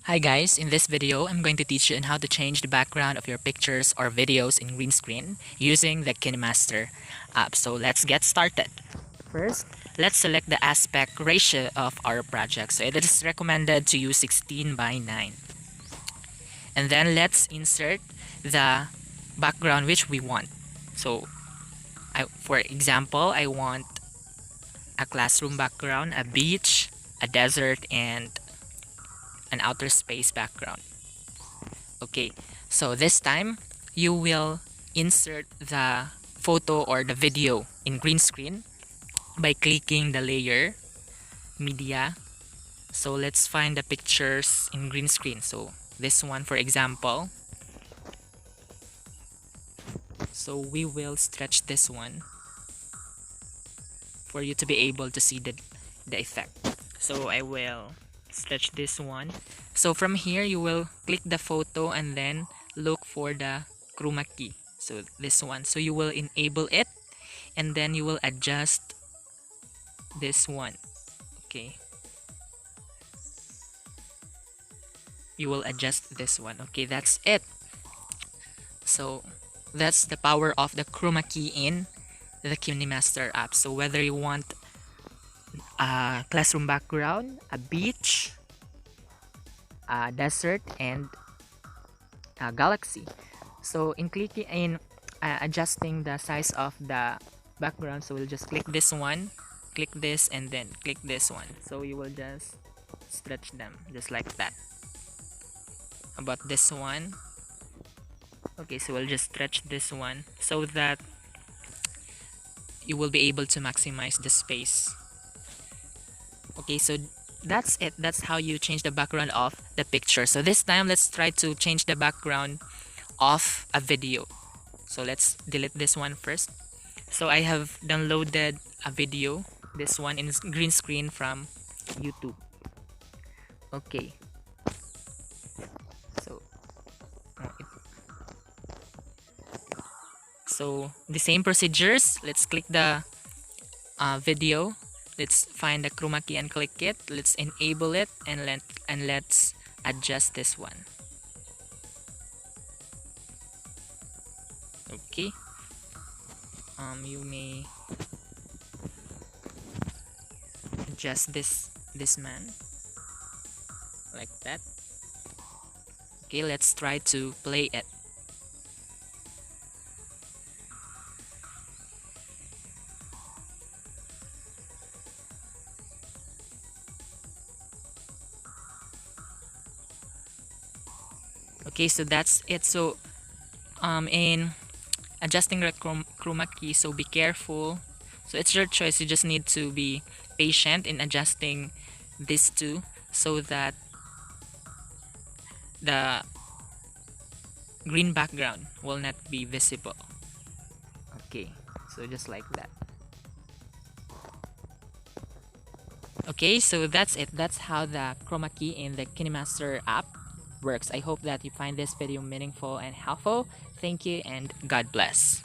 Hi guys, in this video, I'm going to teach you on how to change the background of your pictures or videos in green screen using the KineMaster app. So let's get started. First, let's select the aspect ratio of our project. So it is recommended to use 16:9. And then let's insert the background which we want. So for example, I want a classroom background, a beach, a desert, and an outer space background. Okay, so this time you will insert the photo or the video in green screen by clicking the layer media. So let's find the pictures in green screen. So this one, for example. So we will stretch this one for you to be able to see the effect. So I will stretch this one. So from here you will click the photo and then look for the chroma key. So this one. So you will enable it and then you will adjust this one. Okay. You will adjust this one. Okay, that's it. So that's the power of the chroma key in the KineMaster app. So whether you want a classroom background, a beach, a desert, and a galaxy. So in clicking in adjusting the size of the background, so we'll just click this one, click this, and then click this one. So you will just stretch them just like that. About this one, okay, so we'll just stretch this one so that you will be able to maximize the space. Okay, so that's it. That's how you change the background of the picture. So this time let's try to change the background of a video. So let's delete this one first. So I have downloaded a video, this one in green screen from YouTube. Okay, so the same procedures. Let's click the video. Let's find the chroma key and click it. Let's enable it and let's adjust this one. Okay. You may adjust this man like that. Okay, let's try to play it. Okay, so that's it. So in adjusting the chroma key, so be careful. So it's your choice. You just need to be patient in adjusting these two so that the green background will not be visible. Okay, so just like that. Okay, so that's it. That's how the chroma key in the KineMaster app works. I hope that you find this video meaningful and helpful. Thank you and God bless.